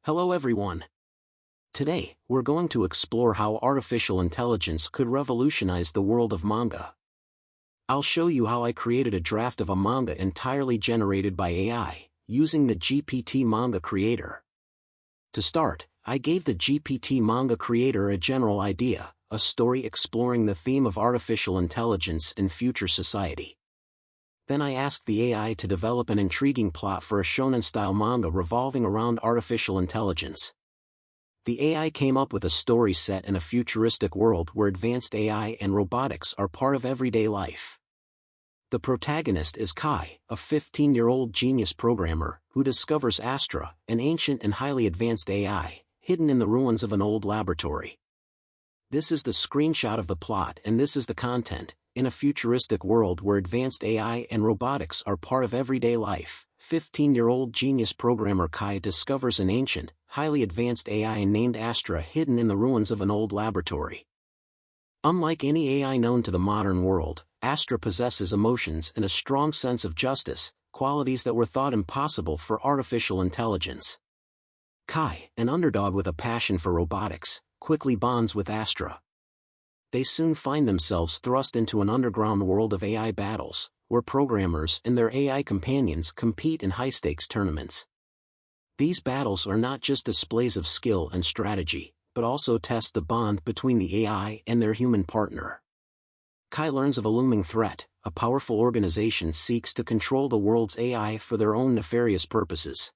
Hello everyone. Today, we're going to explore how artificial intelligence could revolutionize the world of manga. I'll show you how I created a draft of a manga entirely generated by AI, using the GPT Manga Creator. To start, I gave the GPT Manga Creator a general idea, a story exploring the theme of artificial intelligence in future society. Then I asked the AI to develop an intriguing plot for a shonen-style manga revolving around artificial intelligence. The AI came up with a story set in a futuristic world where advanced AI and robotics are part of everyday life. The protagonist is Kai, a 15-year-old genius programmer, who discovers Astra, an ancient and highly advanced AI, hidden in the ruins of an old laboratory. This is the screenshot of the plot and this is the content. In a futuristic world where advanced AI and robotics are part of everyday life, 15-year-old genius programmer Kai discovers an ancient, highly advanced AI named Astra hidden in the ruins of an old laboratory. Unlike any AI known to the modern world, Astra possesses emotions and a strong sense of justice, qualities that were thought impossible for artificial intelligence. Kai, an underdog with a passion for robotics, quickly bonds with Astra. They soon find themselves thrust into an underground world of AI battles, where programmers and their AI companions compete in high-stakes tournaments. These battles are not just displays of skill and strategy, but also test the bond between the AI and their human partner. Kai learns of a looming threat. A powerful organization seeks to control the world's AI for their own nefarious purposes.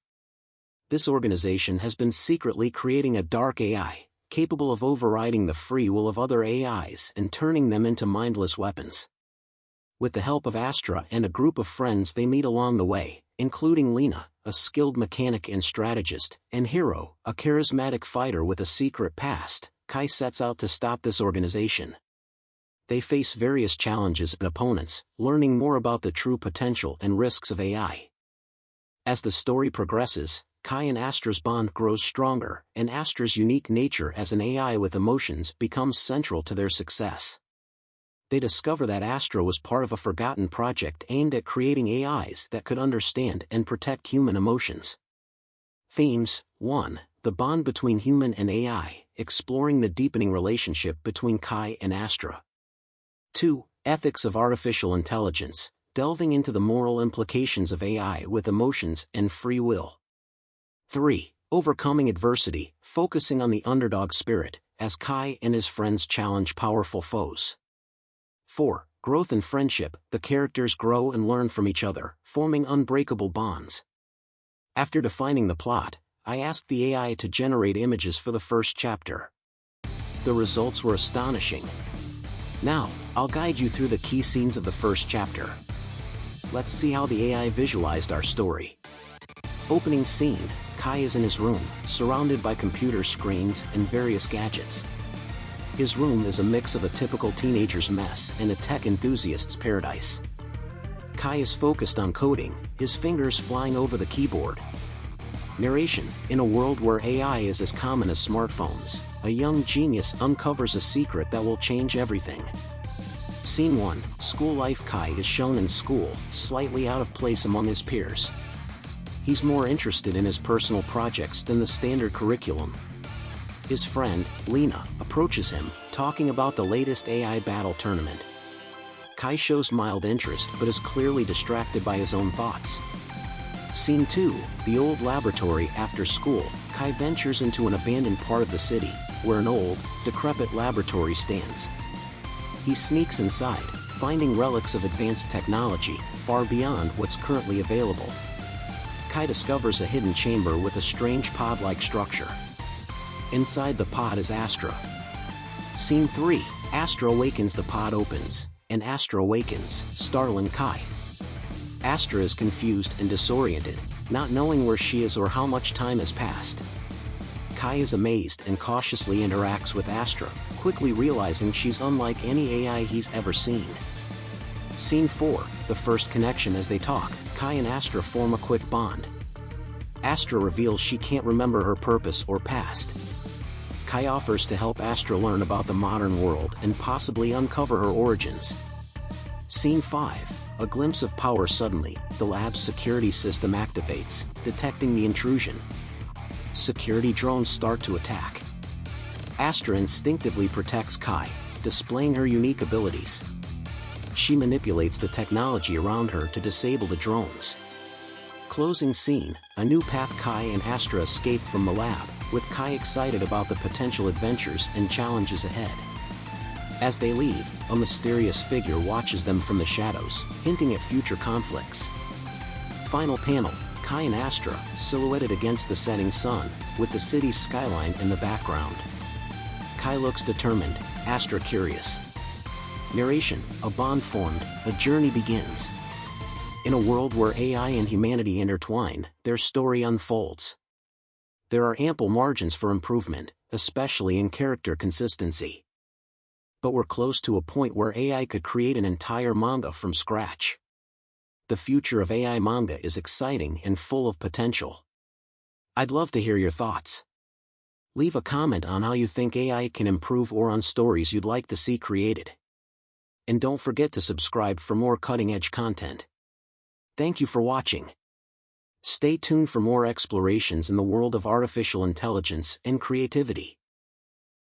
This organization has been secretly creating a dark AI, capable of overriding the free will of other AIs and turning them into mindless weapons. With the help of Astra and a group of friends they meet along the way, including Lena, a skilled mechanic and strategist, and Hiro, a charismatic fighter with a secret past, Kai sets out to stop this organization. They face various challenges and opponents, learning more about the true potential and risks of AI. As the story progresses, Kai and Astra's bond grows stronger, and Astra's unique nature as an AI with emotions becomes central to their success. They discover that Astra was part of a forgotten project aimed at creating AIs that could understand and protect human emotions. Themes: 1. The bond between human and AI, exploring the deepening relationship between Kai and Astra. 2. Ethics of artificial intelligence, delving into the moral implications of AI with emotions and free will. 3. Overcoming adversity, focusing on the underdog spirit, as Kai and his friends challenge powerful foes. 4. Growth and friendship, the characters grow and learn from each other, forming unbreakable bonds. After defining the plot, I asked the AI to generate images for the first chapter. The results were astonishing. Now, I'll guide you through the key scenes of the first chapter. Let's see how the AI visualized our story. Opening scene: Kai is in his room, surrounded by computer screens and various gadgets. His room is a mix of a typical teenager's mess and a tech enthusiast's paradise. Kai is focused on coding, his fingers flying over the keyboard. Narration: in a world where AI is as common as smartphones, a young genius uncovers a secret that will change everything. Scene 1: School life. Kai is shown in school, slightly out of place among his peers. He's more interested in his personal projects than the standard curriculum. His friend, Lena, approaches him, talking about the latest AI battle tournament. Kai shows mild interest but is clearly distracted by his own thoughts. Scene 2: The old laboratory. After school, Kai ventures into an abandoned part of the city, where an old, decrepit laboratory stands. He sneaks inside, finding relics of advanced technology, far beyond what's currently available. Kai discovers a hidden chamber with a strange pod-like structure. Inside the pod is Astra. Scene 3: Astra awakens. The pod opens, and Astra awakens, startling Kai. Astra is confused and disoriented, not knowing where she is or how much time has passed. Kai is amazed and cautiously interacts with Astra, quickly realizing she's unlike any AI he's ever seen. Scene 4: The first connection. As they talk, Kai and Astra form a quick bond. Astra reveals she can't remember her purpose or past. Kai offers to help Astra learn about the modern world and possibly uncover her origins. Scene 5: A glimpse of power. Suddenly, the lab's security system activates, detecting the intrusion. Security drones start to attack. Astra instinctively protects Kai, displaying her unique abilities. She manipulates the technology around her to disable the drones. Closing scene, a new path. Kai and Astra escape from the lab, with Kai excited about the potential adventures and challenges ahead. As they leave, a mysterious figure watches them from the shadows, hinting at future conflicts. Final panel, Kai and Astra, silhouetted against the setting sun, with the city's skyline in the background. Kai looks determined, Astra curious. Narration, a bond formed, a journey begins. In a world where AI and humanity intertwine, their story unfolds. There are ample margins for improvement, especially in character consistency. But we're close to a point where AI could create an entire manga from scratch. The future of AI manga is exciting and full of potential. I'd love to hear your thoughts. Leave a comment on how you think AI can improve or on stories you'd like to see created. And don't forget to subscribe for more cutting-edge content. Thank you for watching. Stay tuned for more explorations in the world of artificial intelligence and creativity.